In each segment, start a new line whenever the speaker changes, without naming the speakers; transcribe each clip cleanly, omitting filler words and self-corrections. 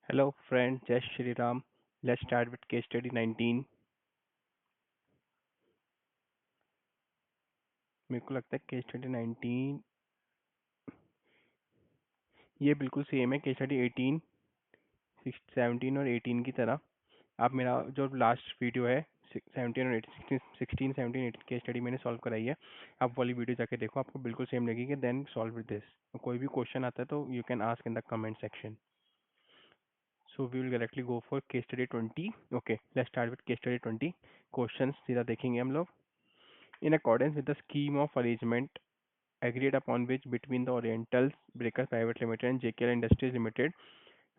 Hello friend, Jai Shri Ram. Let's start with case study 19. मेरे को लगता है केस स्टडी 19 ये बिल्कुल सेम है केस स्टडी 18, 17 और 18 की तरह। आप मेरा जो लास्ट वीडियो है 17 और 18, 16, 17, 18 केस स्टडी मैंने सॉल्व कराई है। आप वाली वीडियो जाके देखो, आपको बिल्कुल सेम लगेगी। Then solve with this. कोई भी क्वेश्चन आता है तो you can ask in the comment section. So we will directly go for case study 20। Okay, let's start with case study 20। Question सीधा देखेंगे हम लोग। In accordance with the scheme of arrangement agreed upon which between the Oriental Bakers Private Limited and JKL Industries Limited,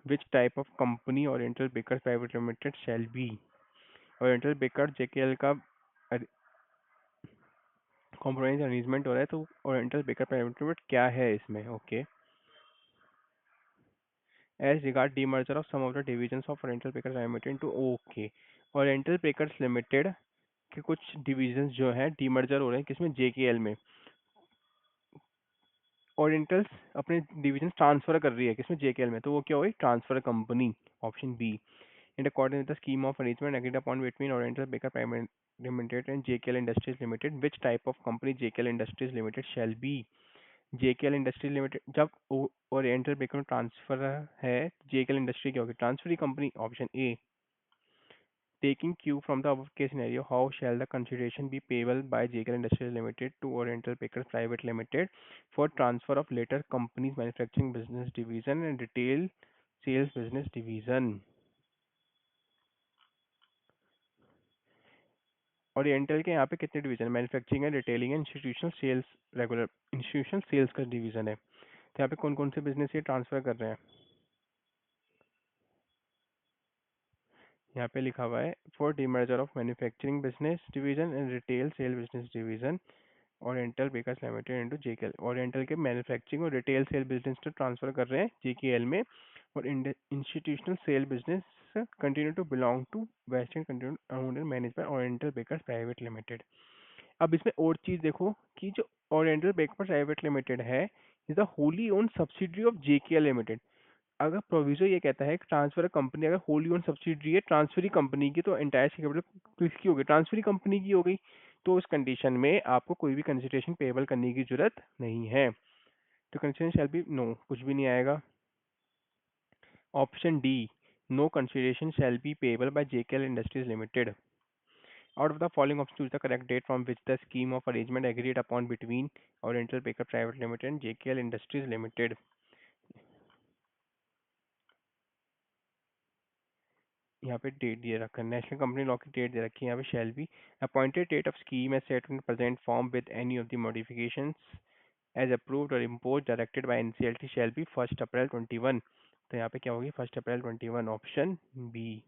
which type of company Oriental Bakers Private Limited shall be? Oriental Bakers JKL का compromise arrangement हो रहा है, तो oriental Baker Private limited क्या है इसमें? Okay, as regard demerger of some of the division of Oriental Baker Private Limited into. Okay, Oriental Bakers Limited के कुछ डिविजन्स जो है डीमर्जर हो रहे हैं, किसमें? जेकेएल में। ओरिएंटल्स अपने डिविजन ट्रांसफर कर रही है, किसमें? जेकेएल में। तो वो क्या हुई? Transfer company. Option B. In accordance with the scheme of arrangement agreed upon between Oriental Baker Private Limited and JKL Industries Limited, which type of company JKL Industries Limited shall be? JKL Industries Limited जब oriental baker में transfer है, JKL industry क्या होगी? Transferee company. Option A. Taking cue from the above case scenario, how shall the consideration be payable by JKL Industries Limited to Oriental Bakers Private Limited for transfer of later company's manufacturing business division and retail sales business division? Oriental के यहाँ पे कितने division? Manufacturing है, retailing है, institutional sales, regular institutional sales का division है। तो यहाँ पे कौन कौन से बिजनेस ये ट्रांसफर कर रहे हैं? यहाँ पे लिखा हुआ है for demerger of manufacturing business division and retail sale business division Oriental Bakers Limited into JKL. Oriental के मैन्युफैक्चरिंग और रिटेल सेल बिजनेस तो ट्रांसफर कर रहे हैं जेकेएल में, और institutional sale business continue to belong to western continue owner manage by Oriental bakers private Limited. अब इसमें और चीज देखो कि जो ओरिएंटल बेकर्स प्राइवेट लिमिटेड है is the wholly own subsidiary of JKL limited. अगर प्रोविजो ये कहता है कि ट्रांसफर कंपनी अगर होली ओन सब्सिडरी है ट्रांसफरी कंपनी की, तो एंटायर कैपिटल किसकी हो गई? ट्रांसफरी कंपनी की हो गई। तो उस कंडीशन में आपको कोई भी कंसिडरेशन पेबल करने की जरूरत नहीं है। तो कंसिडरेशन शैल बी नो, कुछ भी नहीं आएगा। Option D, no consideration shall be payable by JKL Industries Limited. Out of the following options, choose the correct date from which the scheme of arrangement agreed upon between Oriental Baker Private Limited and JKL Industries Limited. यहाँ पे date दे रखा है, national company law की date दे रखी है यहाँ पे। Shall be appointed date of scheme as set in present form with any of the modifications as approved or imposed directed by NCLT shall be 1 April 21। तो यहाँ पे क्या होगी? 1 April 21। Option B.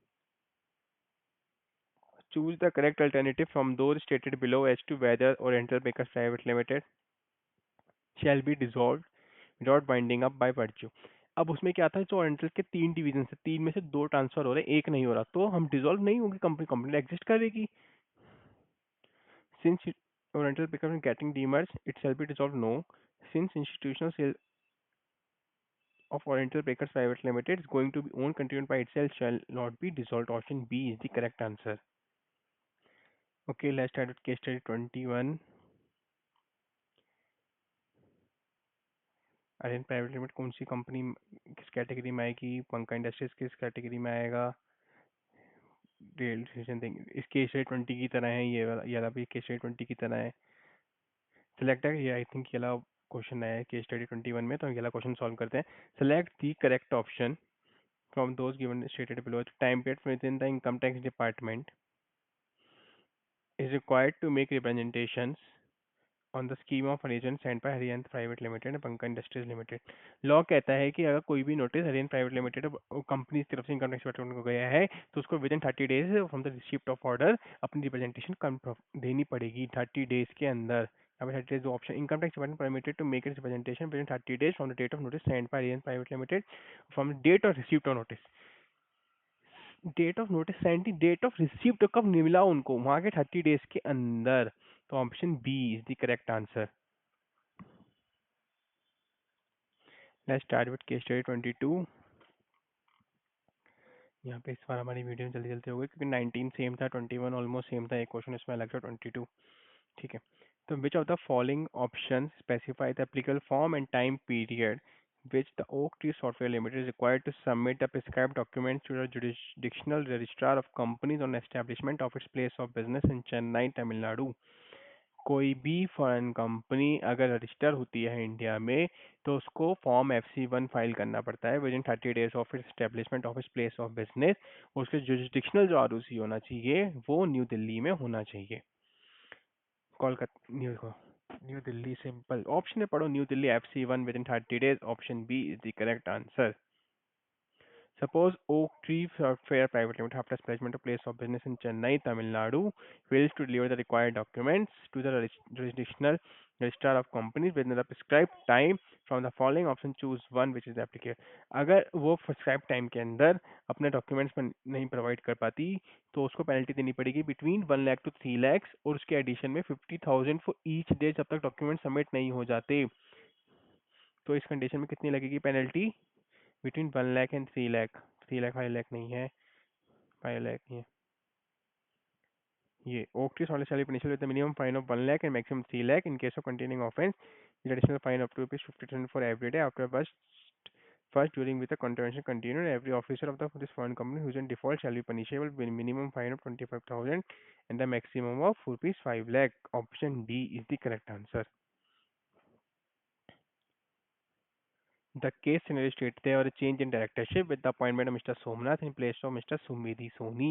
Choose the correct alternative from those stated below as to whether oriental bakers private limited shall be dissolve without binding up by virtue. अब उसमें क्या था, जो ओरिएंटल के 3 डिवीजन से 3 में से 2 ट्रांसफर हो रहे हैं, एक नहीं हो रहा, तो हम डिसॉल्व नहीं होगी कंपनी, कंपनी एग्जिस्ट करेगी। Since Oriental becoming getting demerged, it shall be dissolved. No. Since institutional sale of Oriental Bakers Private Limited is going to be owned continued by itself, shall not be dissolved. Option B is the correct answer. Okay, let's start with case study 21. अरेन private limited कौन सी company किस category में आएगी? पंखा industries किस category में आएगा? रेल स्टेशन देंगे। इस केस स्टडी 20 की तरह है, ये वाला भी केस स्टडी 20 की तरह है। सिलेक्ट है ये, आई थिंक ये वाला क्वेश्चन आया है केस स्टडी 21 में, तो ये वाला क्वेश्चन सॉल्व करते हैं। Select the correct option from those given stated below. Time period within the income tax department is required to make representations on the scheme of arrangement sent by Haryana Private limited and पंखा industries limited. Law कहता है कि अगर कोई भी notice Haryana Private limited company की तरफ से इनकम टैक्स डिपार्टमेंट को गया है, तो उसको within 30 days from the receipt of order अपनी रिप्रेजेंटेशन देनी पड़ेगी 30 days के अंदर। अब 30 days option income tax department permitted to make its representation within 30 days from the date of notice send by Haryana Private Limited from date of receipt of notice. Date of notice send थी, date of receipt कब मिला उनको? वहां के 30 days के अंदर। तो option B is the correct answer. Let's start with case study 22। यहाँ पे इस बार हमारी वीडियो जल्दी जल्दी हो गई क्योंकि 19 सेम था, 21 ऑलमोस्ट सेम था, एक क्वेश्चन इसमें अलग था, 22। ठीक है। तो विच of the following option specify the applicable form and time period which the Oak Tree Software Limited is required to submit the prescribed documents to the jurisdictional registrar of companies on establishment of its place of business in Chennai, Tamil Nadu? कोई भी foreign company अगर register होती है India में तो उसको form FC1 file करना पड़ता है with in 30 days of its establishment of its place of business. उसके जुरिस्डिक्शनल जो ROC होना चाहिए वो न्यू दिल्ली में होना चाहिए। Kolkata new new Delhi simple option में पढ़ो, New Delhi FC1 within 30 days, option B is the correct answer. Suppose Oak Tree Software Private Limited, after establishment of place of business in Chennai, Tamil Nadu, fails to deliver the required documents to the jurisdictional registrar of companies within the prescribed time. From the following option, choose one which is applicable. अगर वो prescribed time के अंदर अपने documents पर नहीं provide कर पाती तो उसको penalty देनी पड़ेगी between 1 lakh to 3 lakhs और उसके addition में 50,000 for each day जब तक documents submit नहीं हो जाते। तो इस condition में कितनी लगेगी penalty? Between 1 lakh and 3 lakh. 3 lakh 5 lakh नहीं है, 5 लाख ही है। ये Oak Tree solid shall punishable with minimum fine of 1 lakh and maximum 3 lakh in case of continuing offence with additional fine up to ₹50,000 for every day after first during with the contravention continued. Every officer of this foreign company who is in default shall be punishable with minimum fine of 25,000 and the maximum of ₹5 lakh. Option D is the correct answer. The case scenario states there was a change in directorship with the appointment of Mr. Somnath in place of Mr. Sumedi Soni.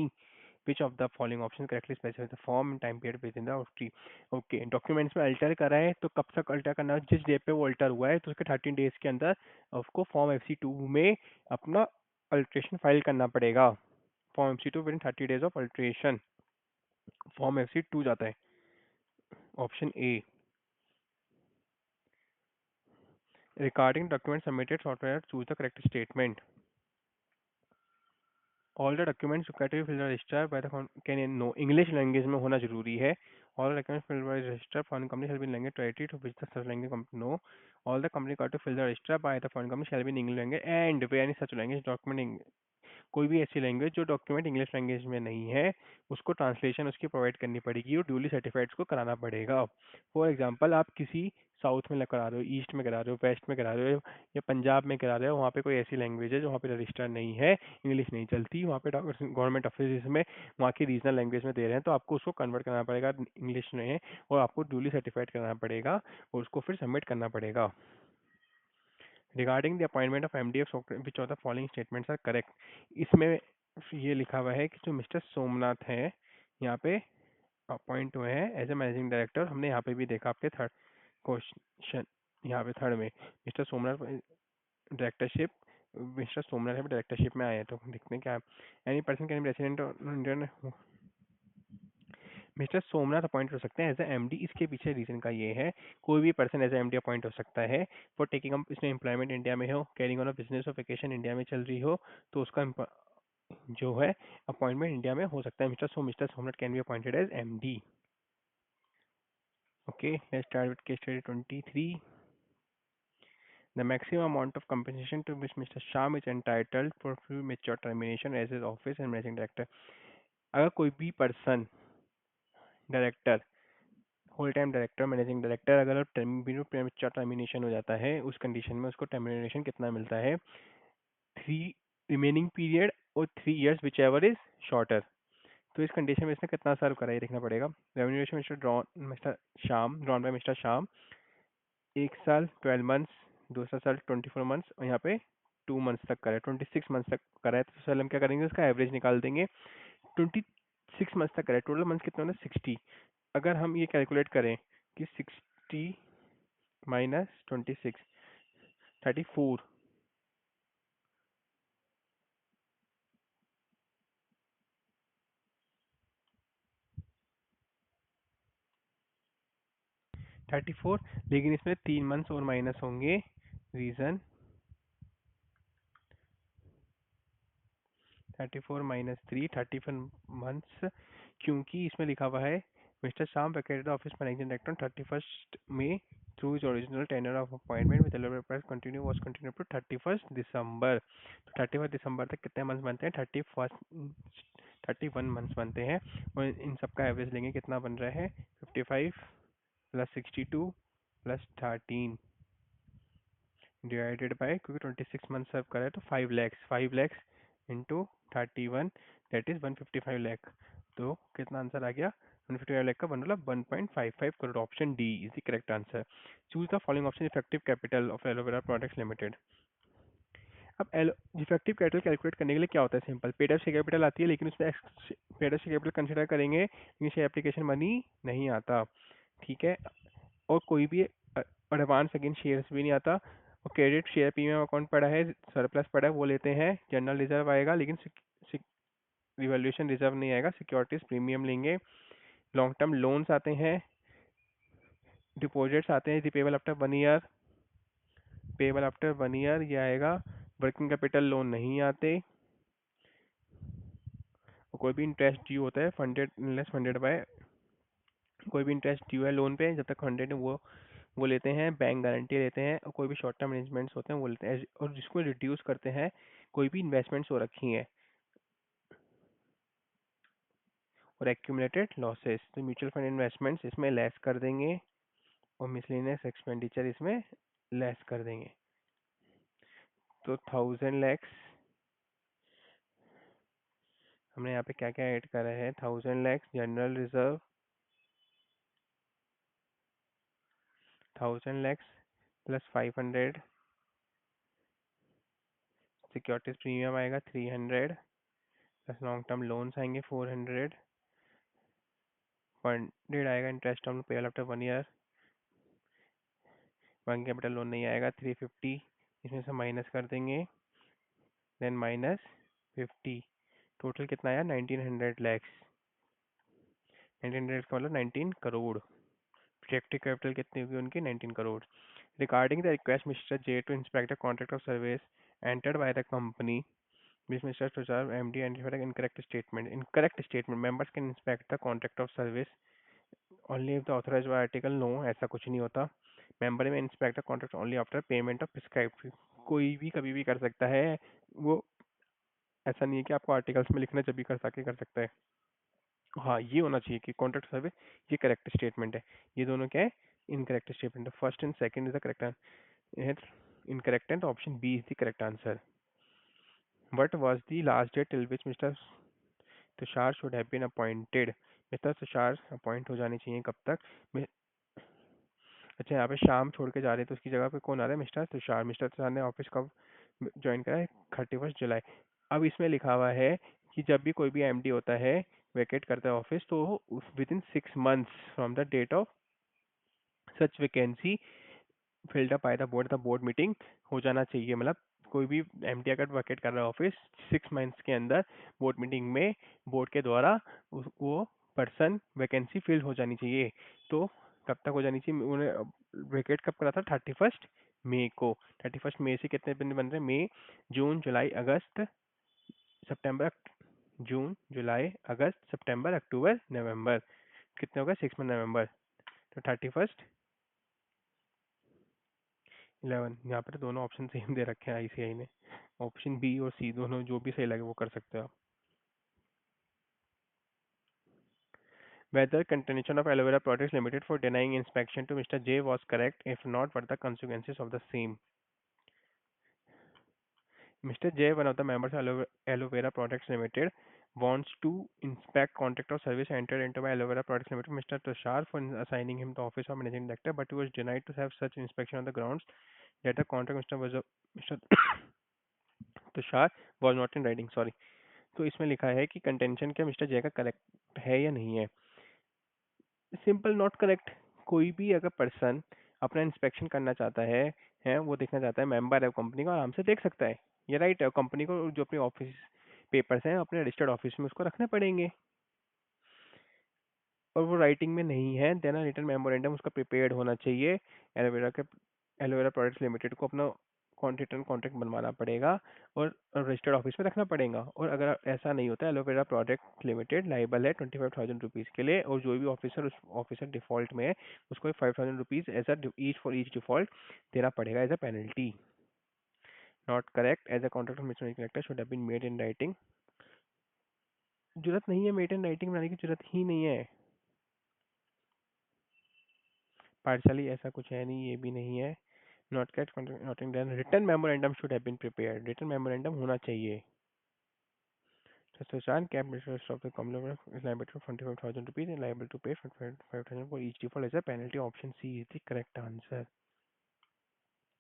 Which of the following options correctly specifies the form and time period within the OT? Okay, documents में alter करा है तो कब तक alter करना है? जिस day पे वो अल्टर हुआ है तो उसके 13 days के अंदर उसको फॉर्म FC2 में अपना अल्ट्रेशन फाइल करना पड़ेगा। Form FC2 within 30 days of alteration form FC2 जाता है। Option A. Regarding document submitted software choose the correct statement. All the documents required to file register by the can no English language में होना जरूरी है। All the documents file by register foreign company shall be in language territory to which the such language company no. All the company required to file the register by the foreign company shall be in English language and way any such language document. कोई भी ऐसी language जो document English language में नहीं है उसको translation उसकी provide करनी पड़ेगी और ड्यूली सर्टिफाइड्स को कराना पड़ेगा। फॉर एग्जांपल आप किसी साउथ में करा रहे हो, ईस्ट में करा रहे हो, वेस्ट में करा रहे हो या पंजाब में करा रहे हो, वहाँ पे कोई ऐसी लैंग्वेज है जो वहाँ पे रजिस्टर नहीं है, इंग्लिश नहीं चलती, वहाँ पे गवर्नमेंट ऑफिस में वहाँ की रीजनल लैंग्वेज में दे रहे हैं तो आपको उसको कन्वर्ट करना पड़ेगा इंग्लिश में और आपको ड्यूली सर्टिफाइड करना पड़ेगा और उसको फिर सबमिट करना पड़ेगा। Regarding the appointment of MD of software which of the following statements are correct. इसमें ये लिखा हुआ है कि जो मिस्टर सोमनाथ है यहाँ पे अपॉइंट हुए हैं एज ए मैनेजिंग डायरेक्टर। हमने यहाँ पे भी देखा आपके थर्ड क्वेश्चन, यहाँ पे थर्ड में mister Somnath directorship, mister Somnath directorship में आए हैं तो देखते हैं क्या। Any person can be resident Indian. Mister Somnath appoint हो सकते हैं एज ए MD। इसके पीछे रीजन का ये है कोई भी person as a MD appoint हो सकता है फॉर टेकिंग अप, इसने एम्प्लॉयमेंट इंडिया में हो, कैरिंग ऑन अ बिजनेस और वेकेशन इंडिया में चल रही हो तो उसका जो है अपॉइंटमेंट इंडिया में हो सकता है। Mister Somnath can be appointed as MD। Okay, let's start with case study 23। The maximum amount of compensation to which Mr. Sham is entitled for premature termination as his office and managing director। अगर कोई भी person director, whole time director, managing director अगर premature termination हो जाता है उस condition में उसको टर्मिनेशन कितना मिलता है? 3 रिमेनिंग पीरियड और 3 years which ever is shorter. तो इस कंडीशन में इसने कितना सर्व करा ये देखना पड़ेगा। रेम्यूनरेशन मिस्टर शाम ड्रॉन बाय मिस्टर शाम 1 साल 12 months, दूसरा साल 24 months और यहाँ पे 2 months तक करा है, 26 months तक करा है। तो सर हम क्या करेंगे उसका एवरेज निकाल देंगे। 26 months तक करा है, टोटल मंथ्स कितने होने 60। अगर हम ये कैलकुलेट करें कि 60 माइनस 26 34 34, लेकिन इसमें 3 months और माइनस होंगे। रीजन 34 माइनस 3 31 months, क्योंकि इसमें लिखा हुआ है मिस्टर शाम वेकेटेड ऑफिस मैनेजिंग डायरेक्टर 31 में through his original tenure of appointment with Aloe Vera continue was continued to 31st December. तो 31st दिसंबर तक कितने मंथ्स बनते हैं? 31 मंथ्स बनते हैं। और इन सब का एवरेज लेंगे, कितना बन रहा है? 55 प्लस 62 प्लस 13 डिवाइडेड बाय, क्योंकि 26 मंथ सर्व करा है तो 5 lakhs into 31, that is 155 lakh. तो कितना आंसर आ गया? 155 लाख का 1.55 crore. Option D is the correct answer. Choose the following option effective capital of aloe vera products limited. अब इफेक्टिव कैपिटल कैलकुलेट करने के लिए क्या होता है? Simple, paid up share capital आती है, लेकिन उसमें paid up share capital consider करेंगे लेकिन शेयर एप्लीकेशन मनी नहीं आता, ठीक है। और कोई भी एडवांस अगेंस्ट शेयर्स भी नहीं आता। और क्रेडिट शेयर प्रीमियम अकाउंट पड़ा है, सरप्लस पड़ा है, वो लेते हैं। जनरल रिजर्व आएगा, लेकिन रिवॉल्यूशन रिजर्व नहीं आएगा। सिक्योरिटीज प्रीमियम लेंगे। लॉन्ग टर्म लोन्स आते हैं, डिपॉजिट्स आते हैं, repayable after 1 year, payable after 1 year ये आएगा। वर्किंग कैपिटल लोन नहीं आते। और कोई भी इंटरेस्ट ड्यू होता है फंडेड लेस फंडेड बाय, कोई भी इंटरेस्ट ड्यू है लोन पे जब तक फंडेड है वो लेते हैं। बैंक गारंटी लेते हैं। और कोई भी शॉर्ट टर्म अरेंजमेंट्स होते हैं वो लेते हैं। और जिसको रिड्यूस करते हैं, कोई भी इन्वेस्टमेंट्स हो रखी हैं और एक्यूमुलेटेड लॉसेस, तो म्यूचुअल फंड इन्वेस्टमेंट्स इसमें लेस कर देंगे और मिसलेनियस एक्सपेंडिचर इसमें लेस कर देंगे। तो 1000 लैक्स, हमने यहाँ पे क्या क्या ऐड करा है? 1000 lakhs general reserve, 1000 lakhs plus 500, securities premium आएगा 300, प्लस लॉन्ग टर्म लोन्स आएंगे 400, फंडेड आएगा interest on payable after 1 year, working capital loan नहीं आएगा 350, इसमें से माइनस कर देंगे, देन -50। टोटल कितना आया? 1900 लैक्स। 1900 का मतलब 19 करोड़। प्रोजेक्टेड कैपिटल कितनी होगी उनकी? 19 crore. Regarding the request mister J to inspect the contract of service entered by the company, which Mr. Tushar MD identified an incorrect statement. Incorrect statement. Members can inspect the contract of service only if the authorized by article. No, ऐसा कुछ नहीं होता। Member में inspect the contract only after payment of prescribed fee. कोई भी कभी भी कर सकता है वो, ऐसा नहीं है कि आपको आर्टिकल्स में लिखना जब भी कर सकता है। हाँ, ये होना चाहिए कि कॉन्ट्रैक्ट सर्विस, ये करेक्ट स्टेटमेंट है। ये दोनों क्या है? इनकरेक्ट स्टेटमेंट है। First and second is the correct answer, incorrect है, तो option B is the correct answer. What was the last date till which Mr. Tushar should have been appointed? Mister Tushar appoint हो जाने चाहिए कब तक? मि- अच्छा, यहाँ पे शाम छोड़ के जा रहे हैं तो उसकी जगह पे कौन आ रहा है? मिस्टर तुषार। मिस्टर तुषार ने ऑफिस कब ज्वाइन करा है? 31 जुलाई। अब इसमें लिखा हुआ है कि जब भी कोई भी एमडी होता है, वेकेट करता है ऑफिस, तो within 6 months from the date of such vacancy filled up by the board meeting हो जाना चाहिए। मतलब कोई भी एमडी अगर वैकेट कर रहा है ऑफिस, 6 मंथ्स के अंदर बोर्ड मीटिंग में बोर्ड के द्वारा वो पर्सन वैकेंसी फिल हो जानी चाहिए। तो कब तक हो जानी चाहिए? उन्हें वैकेट कब करा था? 31 मई को। 31 मई से कितने दिन बन रहे हैं? मई, जून, जुलाई, अगस्त, सितंबर, जून, जुलाई, अगस्त, सितंबर, अक्टूबर, नवंबर। कितने हो गए? 6 मंथ, नवंबर। तो 31, 11। यहाँ पर दोनों ऑप्शन सेम दे रखे हैं आईसीआई ने। ऑप्शन बी और सी दोनों जो भी सही लगे वो कर सकते हो आप। Whether continuation of Aloe Vera Products Limited for denying inspection to Mr. J was correct? If not, what are the consequences of the same? Mr. J, one of the members of Aloe Vera Products Limited, wants to inspect contract of service entered into by Aloe Vera Products Limited, Mr. Tushar, for assigning him the office of managing director, but he was denied to have such inspection on the grounds that the contract Mr. Tushar was not in writing. Sorry. तो इसमें लिखा है कि contention क्या mister जय का correct है या नहीं है? Simple, not correct. कोई भी अगर पर्सन अपना इंस्पेक्शन करना चाहता है वो देखना चाहता है, मेंबर है कंपनी का, आराम से देख सकता है। ये राइट है। कंपनी को जो अपने ऑफिस पेपर्स हैं अपने रजिस्टर्ड ऑफिस में उसको रखने पड़ेंगे। और वो राइटिंग में नहीं है, देन रिटर्न मेमोरेंडम उसका प्रिपेयर्ड होना चाहिए। एलोवेरा के एलोवेरा प्रोडक्ट्स लिमिटेड को अपना रिटर्न कॉन्ट्रैक्ट बनवाना पड़ेगा और रजिस्टर्ड ऑफिस में रखना पड़ेगा। और अगर ऐसा नहीं होता, एलोवेरा प्रोडक्ट लिमिटेड लाइबल है 25,000 रुपीज़ के लिए, और जो भी ऑफिसर उस ऑफिसर डिफॉल्ट में है उसको 5,000 rupees as a each for each default देना पड़ेगा as a penalty. Not correct, as a contract mismatch collector should have been made in writing. जरूरत नहीं है, मेड इन राइटिंग बनाने की जरूरत ही नहीं है। पार्शली ऐसा कुछ है नहीं, ये भी नहीं है। Not correct, not in return memorandum should have been prepared, return memorandum होना चाहिए। Such cap interest of the company is liable to 25,000 rupees and liable to pay 5,000 for each default as a penalty. Option C is the correct answer.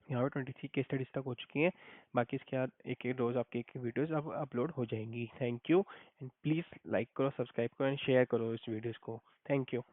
यहाँ पे 23 case studies तक हो चुकी हैं। बाकी इसके बाद एक एक रोज आपके एक वीडियोस अब अपलोड हो जाएंगी। Thank you, and please like करो, सब्सक्राइब करो एंड शेयर करो इस वीडियोस को। Thank you.